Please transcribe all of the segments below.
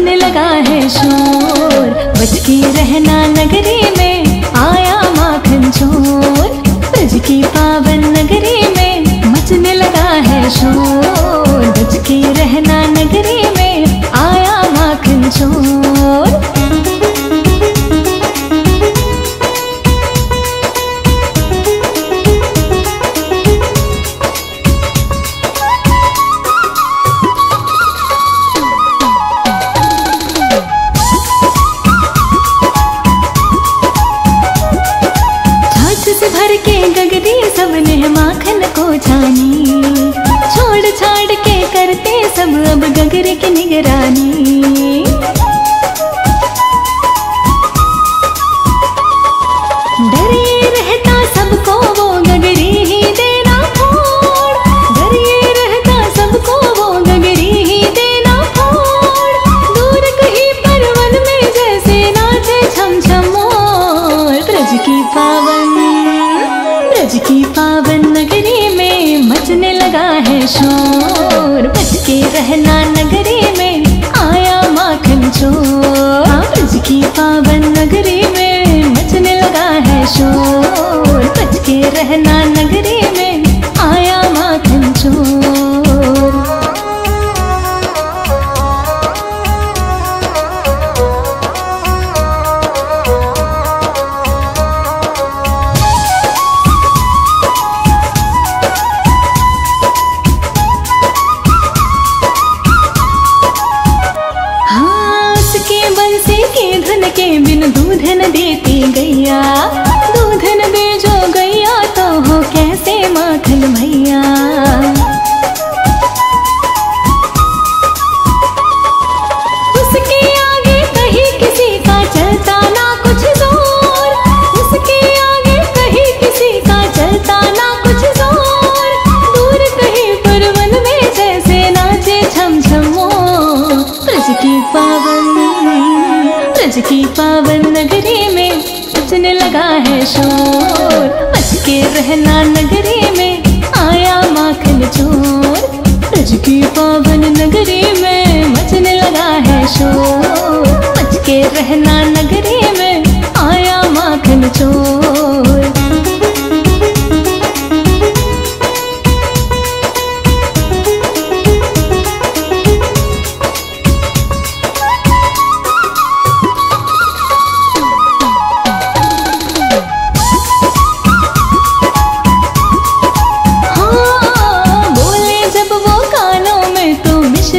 मचने लगा है शोर। बच के रहना नगरी में आया माखन चोर। ब्रज की पावन नगरी में मचने लगा है शोर। बच के रहना नगरी में आया माखन चोर। भर के गगरी सबने माखन को छानी। छोड़ छाड़ के करते सब अब गगरे की निगरानी। डरे रहता सबको वो गगरी ही देना फोड़। डरे रहता सबको वो गगरी ही देना फोड़। दूर कहीं परवन में जैसे नाचे छम छम मोर। ब्रज की पावन नगरी में मचने लगा है शोर। बच के रहना नगरी में आया माखन चोर। ब्रज की पावन नगरी में मचने लगा है शोर। बच के रहना नगरी में आया माखन चोर। के बिन दूध न देती गैया। दूध न दे जो गैया तो हो कैसे माखन भैया। उसके आगे कहीं किसी का चलता ना कुछ जोर। उसके आगे कहीं किसी का चलता ना कुछ जोर। दूर कहीं परवन में जैसे नाचे छम छम मोर। ब्रज की पावन नगरी में मचने लगा है शोर। बच के रहना नगरी में आया माखन चोर। ब्रज की पावन नगरी में मचने लगा है शोर। बच के रहना नगरी में आया माखन चोर।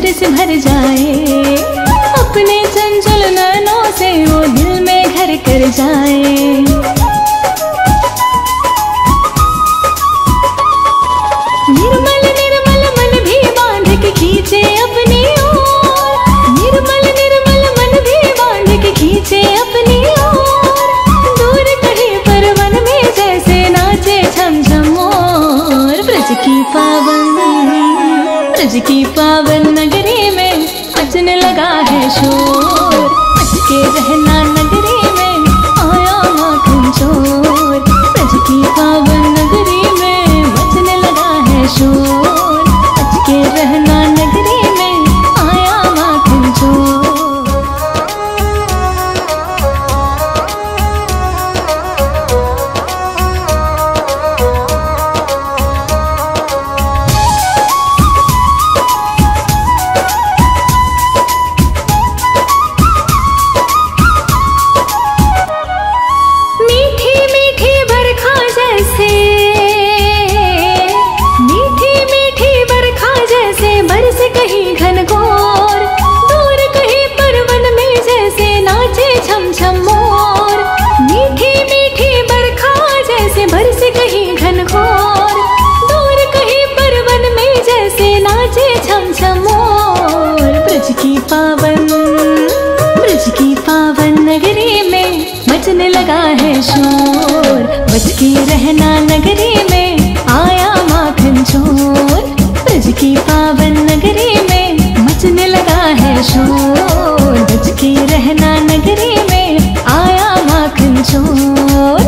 से भर जाए अपने चंचल नैनों से वो दिल में घर कर जाए। निर्मल निर्मल मन भी बांध के खींचे अपनी ओर। निर्मल निर्मल मन भी बांध के खींचे अपनी ओर। दूर कहीं परवन में जैसे नाचे छम छम मोर। ब्रज की पावन नगरी में मचने लगा है शोर। बच के रहना नगरी में आया माखन चोर। ब्रज की पावन नगरी में मचने लगा है शोर। बच के रहना नगरी में आया माखन चोर। ब्रज की पावन नगरी में मचने लगा है शोर। बच के रहना नगरी में आया माखन चोर। ब्रज की पावन नगरी में मचने लगा है शोर। बच के रहना नगरी में आया माखन चोर।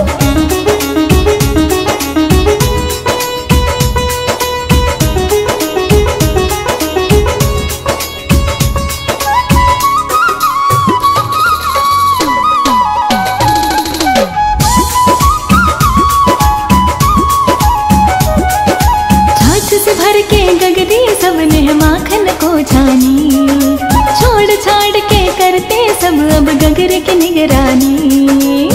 निगरानी।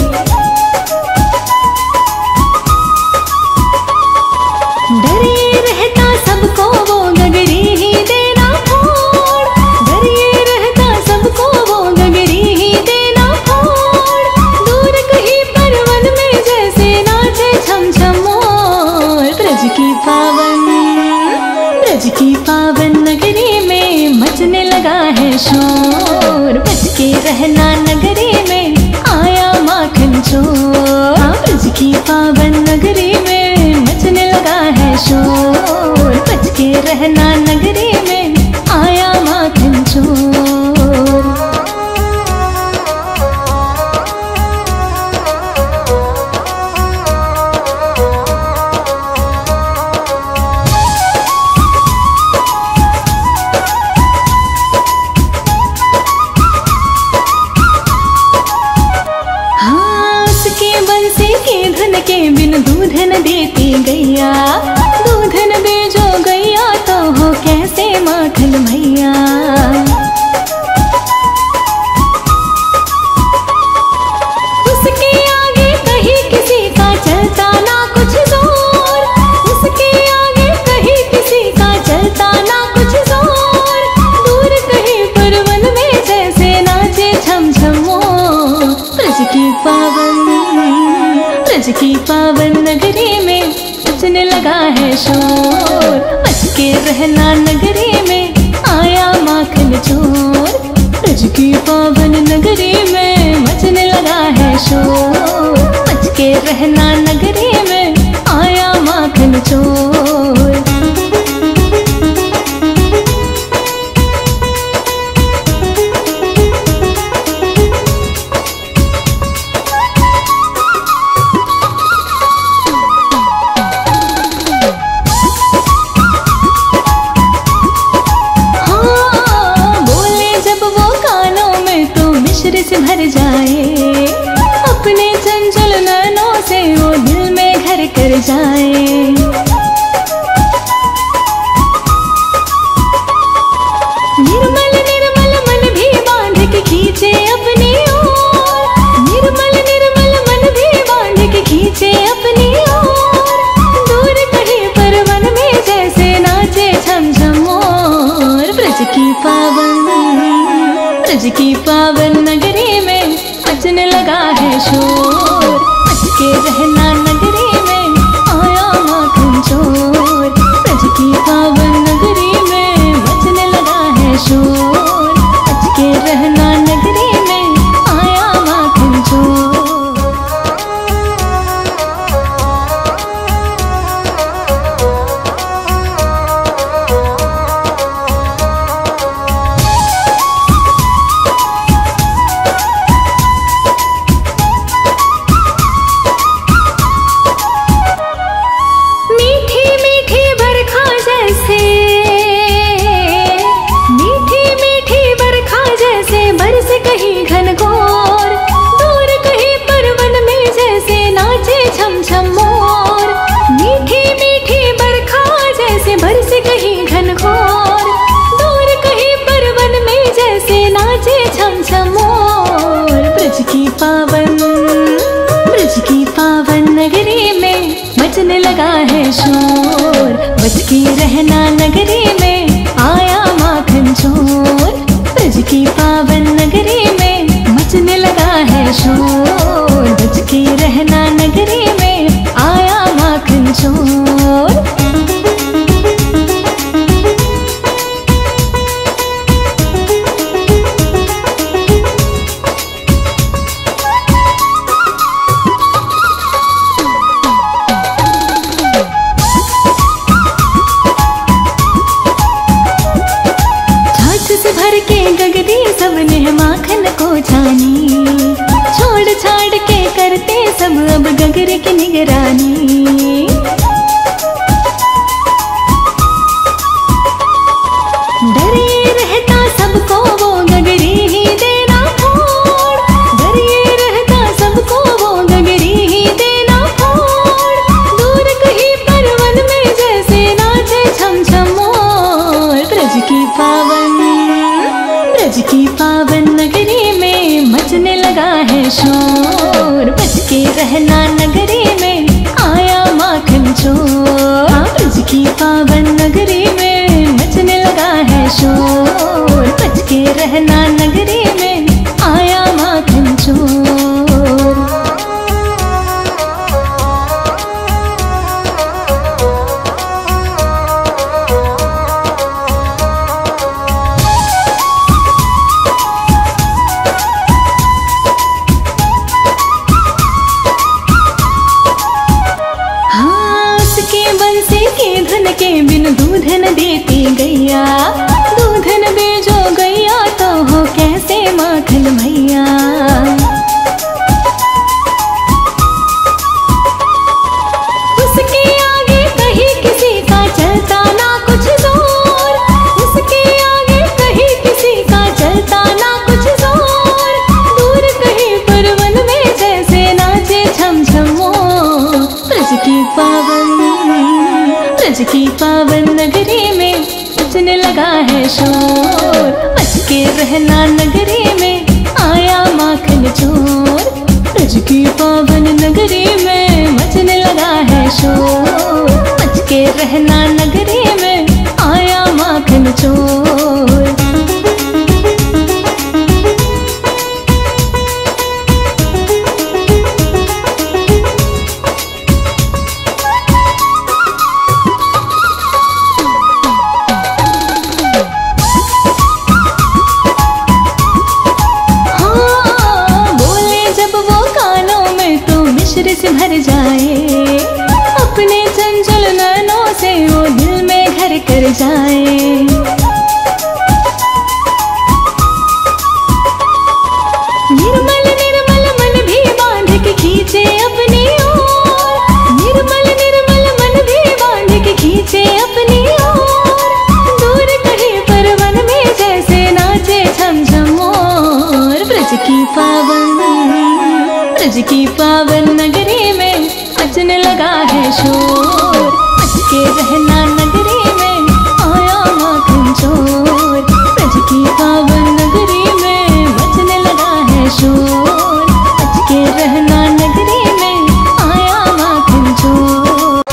डरे रहता सबको वो गगरी ही देना फोड़, डरे रहता सबको वो गगरी ही देना फोड़। दूर कहीं परवन में जैसे नाचे छम छम मोर। ब्रज की पावन नगरी में मचने लगा है शोर। बच के रहना नगरी में आया माखन चोर। ब्रज की पावन नगरी में मचने लगा है शोर। बच के रहना नगरी में आया माखन चोर। के बिन दूध न देती गैया, दूध न दे जो गैया तो हो कैसे माखन भैया। उसके आगे कहीं किसी का चलता ना कुछ जोर, उसके आगे कहीं किसी का चलता ना कुछ जोर। दूर कहीं परवन में जैसे नाचे छम छम मोर। ब्रज की पावन नगरी में मचने लगा है शोर। बच के रहना नगरी में आया माखन चोर। ब्रज की पावन नगरी में मचने लगा है शोर। बच के रहना नगरी में आया माखन चोर। से भर जाए अपने चंचल नैनों से वो दिल में घर कर जाए। निर्मल निर्मल मन भी बांध के खींचे अपनी ओर। निर्मल निर्मल मन भी बांध के खींचे अपनी ओर। दूर कहीं परवन में जैसे नाचे छम छम मोर। ब्रज की पावन नगरी में मचने लगा है शोर। बच के रहना नगरी में आया माखन चोर। ब्रज की पावन नगरी में मचने लगा है शोर। बच के रहना नगरी में आया माखन चोर। ब्रज की पावन नगरी में मचने लगा है शोर। बच के रहना नगरी में आया माखन चोर। ब्रज की पावन नगरी में मचने लगा है शोर। बच के रहना नगरी में आया माखन चोर। भर के गगरी सबने माखन को छानी। छोड़ छाड़ के करते सब अब गगरे की निगरानी। डरे रहता सबको वो गगरी ही देना फोड़। डरे रहता सबको वो गगरी ही देना फोड़। दूर कहीं परवन में जैसे नाचे छम छम मोर। ब्रज की पावन नगरी में मचने लगा है रहना नगरी में, आया माखन चोर। हाँ, उसके बंसी की धुन के बिन दूध न देती गैया, दूध न दे जो गैया तो हो कैसे माखन भैया। उसके आगे कहीं किसी का चलता ना कुछ जोर, उसके आगे कहीं किसी का चलता ना कुछ जोर। दूर कहीं पर वन में जैसे नाचे छम छम मोर। ब्रज की पावन नगरी में बजने लगा है शोर। बच के रहना नगरी में, आया माखन चोर। ब्रज की पावन नगरी में बजने लगा है शोर। बच के रहना नगरी में, आया माखन चोर। से भर जाए, अपने चंचल नैनों से वो दिल में घर कर जाए। निर्मल निर्मल मन भी बांध के खींचे अपनी ओर, निर्मल निर्मल मन भी बांध के खींचे अपनी ओर। दूर कहीं पर वन में जैसे नाचे छम छम मोर। ब्रज की पावन नगरी में बजने लगा है शोर। बच के रहना नगरी में, आया माखन चोर। ब्रज की पावन नगरी में बजने लगा है शोर। बच के रहना नगरी में, आया माखन चोर।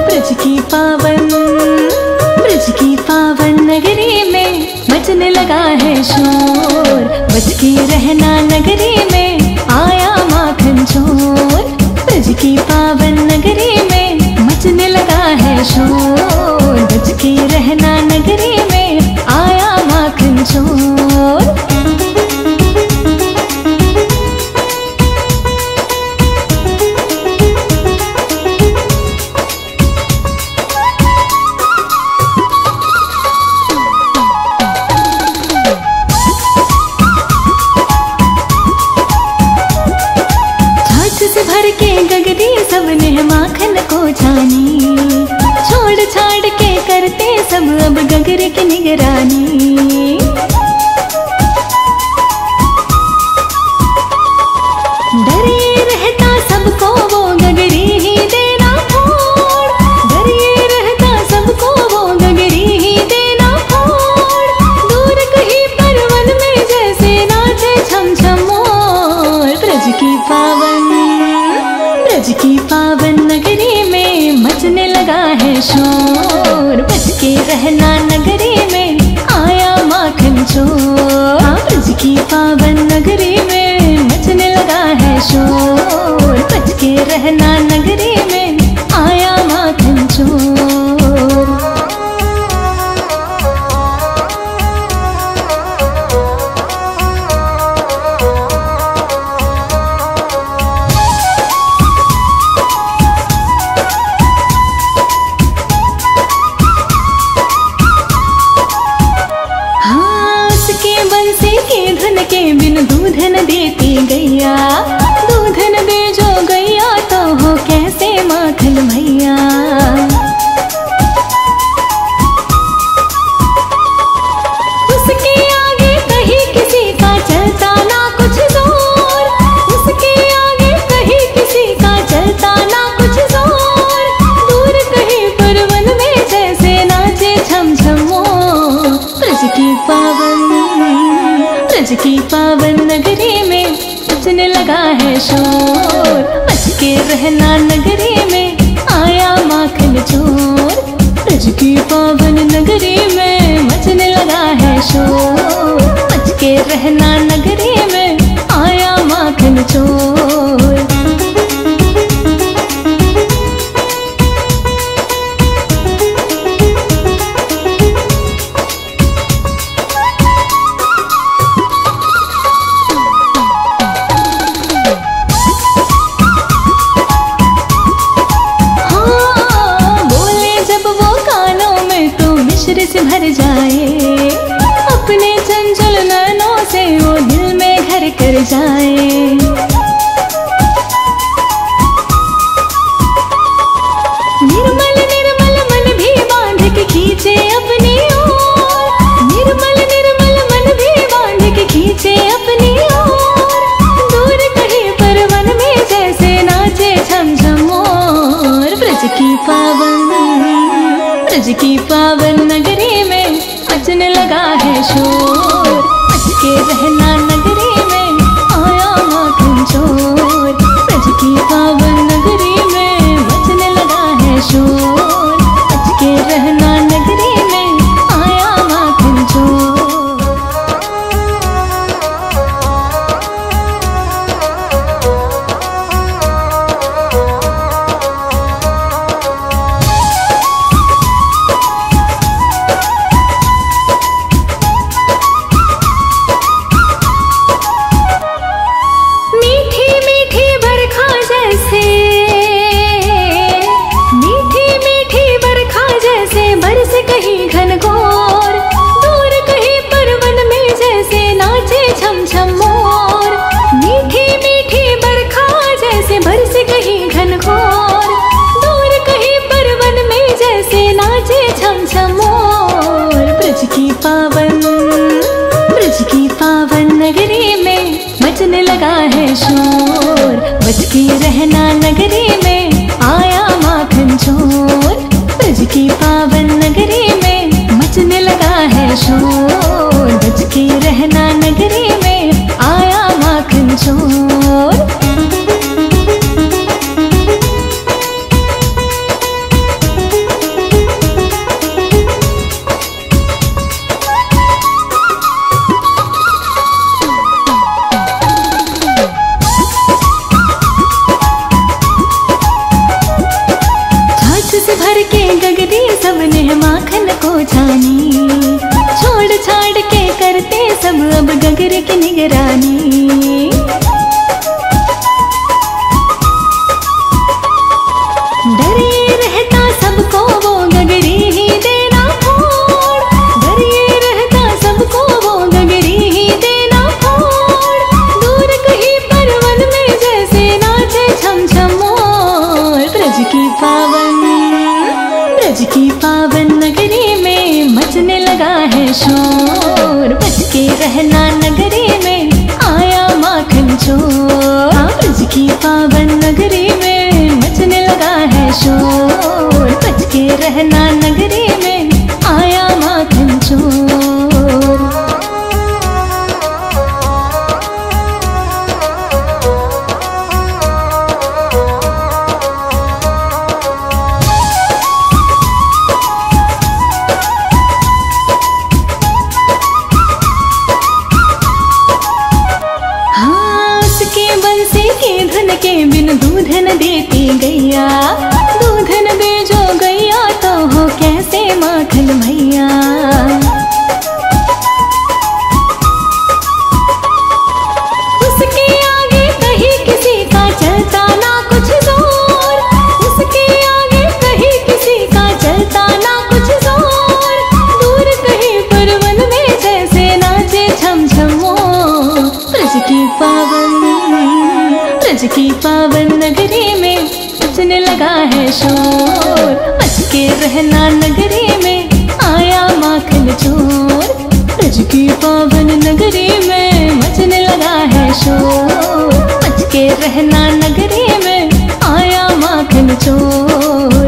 ब्रज की पावन नगरी में बजने लगा है शोर। बच के रहना नगरी में, आया माखन चोर। ब्रज की पावन नगरी में बजने लगा है शोर। बच के रहना नगरी में, आया माखन चोर। भर के गगरी सबने माखन को जानी, छोड़ छाड़ के करते सब अब गगरे की निगरानी। डरे रहता सबको वो गगरी ही देना फोड़, डरे रहता सबको वो गगरी ही देना फोड़। दूर कहीं पर वन में जैसे नाचे छम छम मोर। ब्रज की पावन नगरी में मचने लगा है शोर। बच के रहना नगरी में, आया माखन चोर। ब्रज की पावन नगरी में मचने लगा है शोर। बच के रहना नगरी में, आया माखन चोर। के बिन दूध न देती ब्रज की पावन नगरी में मचने लगा है शोर। बच के रहना नगरी में आया माखन चोर। ब्रज की पावन नगरी में मचने लगा है शोर। बच के रहना नगरी में आया माखन चोर। से भर जाए अपने चंचल नैनों से वो दिल में घर कर जाए। निर्मल निर्मल मन भी बांध के खींचे अपनी ओर। निर्मल निर्मल मन भी बांध के खींचे अपनी ओर। दूर कहीं पर वन में जैसे नाचे छम छम मोर। ब्रज की पावन नगरी में मचने लगा है शोर। बच के रहना नगरी में आया माखन चोर। ब्रज की पावन नगरी में मचने लगा है शोर। बच के रहना नगरी में आया माखन चोर। कहीं घनघोर दूर कहीं परवन में जैसे नाचे छम छम मोर। मीठी मीठी बरखा जैसे बरसे कहीं घनघोर। दूर कहीं परवन में जैसे नाचे छम छम मोर। ब्रज की पावन नगरी में मचने लगा है शोर। बच के रहना नगरी में आया माखन चोर। ब्रज की पावन नगरी में मचने लगा है शोर। बच के रहना नगरी में आया माखन चोर। भर के गगरी सबने माखन को जानी। छोड़ छाड़ के करते सब अब गगर की निगरानी। डरे रहता सबको वो गगरी ही देना फोड़। डरे रहता सबको वो गगरी ही देना फोड़। दूर कहीं परवन में जैसे नाचे छम छम मोर। ब्रज की पावन नगरी में मचने लगा है शोर। बच के रहना नगरी में आया माखन चोर। ब्रज की पावन नगरी में मचने लगा है शोर। बच के रहना नगरी में आया माखन चोर। के बिन दूध न देती गैया। दूध न दे जो गैया तो हो कैसे माखन भैया। उसके आगे कहीं किसी का चलता ना कुछ जोर। उसके आगे कहीं किसी का चलता ना कुछ जोर। दूर कहीं परवन में जैसे नाचे छम छम मोर। ब्रज की पावन नगरी में मचने लगा है शोर। बच के रहना नगरी में आया माखन चोर। ब्रज की पावन नगरी में मचने लगा है शोर। बच के रहना नगरी में आया माखन चोर।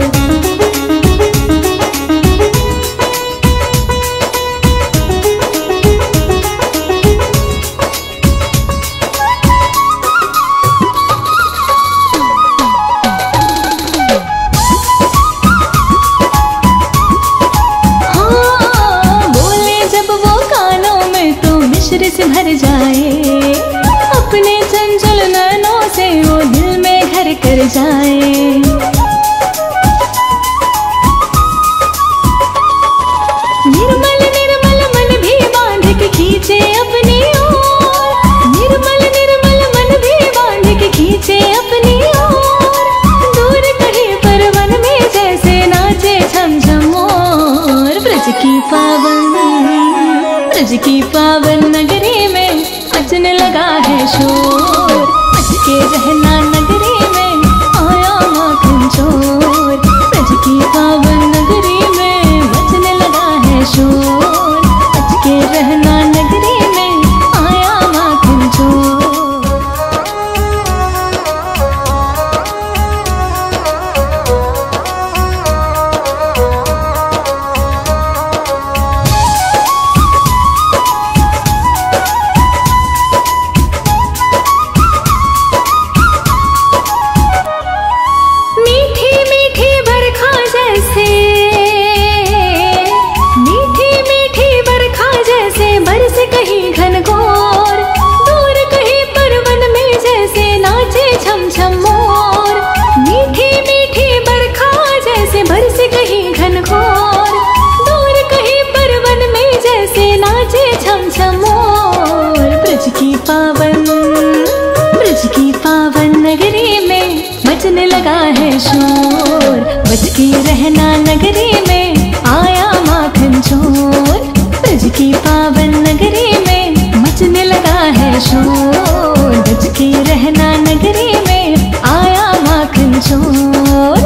लगा है शोर, बच के रहना नगरी में आया माखन चोर। ब्रज की पावन नगरी में मचने लगा है शोर, बच के रहना नगरी में आया माखन चोर।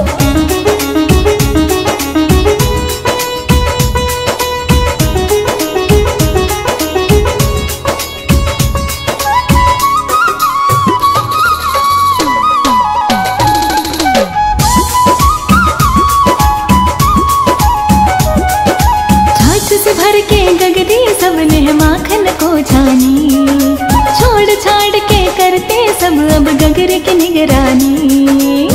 भर के गगरी सबने माखन को छानी, छोड़ छाड़ के करते सब अब गगरे की निगरानी।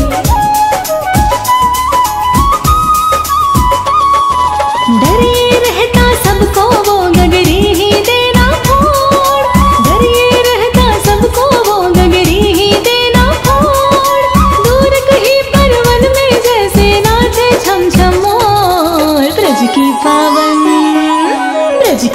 डरे रहता सबको वो गगरी ही देना फोड़, डरे रहता सबको वो गगरी ही देना फोड़। दूर कहीं पर वन में जैसे नाचे छम छम मोर। ब्रज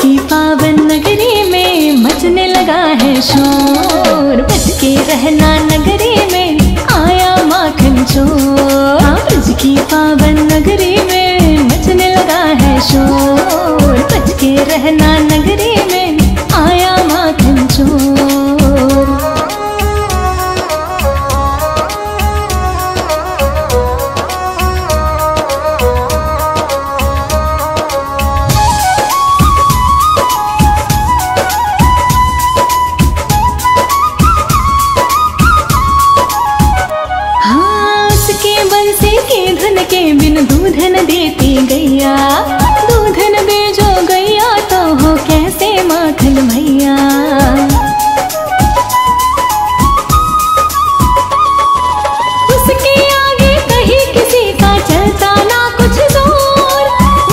की पावन नगरी में मचने लगा है शोर, बच के रहना नगरी में आया माखन चोर। ब्रज की पावन नगरी में मचने लगा है शोर, बच के रहना नगरी में आया माखन चोर। के बिन दूधन देती गैया, दूधन दे जो गैया तो हो कैसे माखन भैया। उसके आगे कहीं किसी का चलता ना कुछ जोर,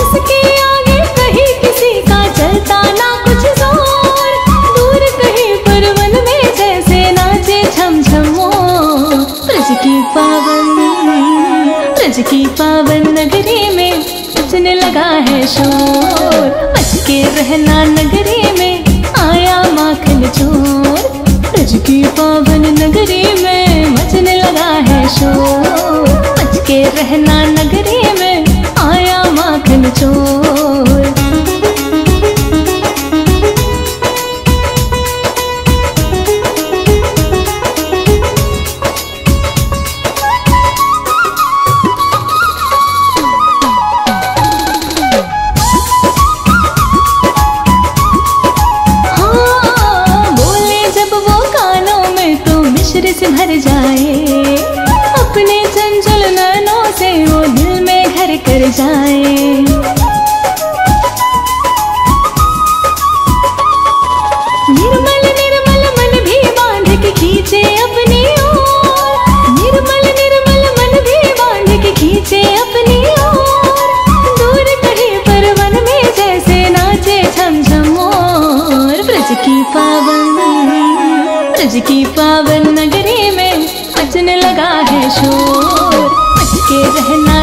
उसके आगे कहीं किसी का चलता ना कुछ जोर। दूर कहीं पर वन में जैसे नाचे छम छम मोर। ब्रज की पावन नगरी में मचने लगा है शोर, बच के रहना नगरी में आया माखन चोर। ब्रज की पावन नगरी में मचने लगा है शोर, बच के रहना नगरी में आया माखन चोर। से भर जाए अपने चंचल नैनों से वो दिल में घर कर जाए। निर्मल निर्मल मन भी बांध के खींचे अपनी ओर, निर्मल निर्मल मन भी बांध के खींचे अपनी ओर। दूर कहीं पर वन में जैसे नाचे छम छम मोर। ब्रज की पावन नगरी में मचने लगा है शोर, बच के रहना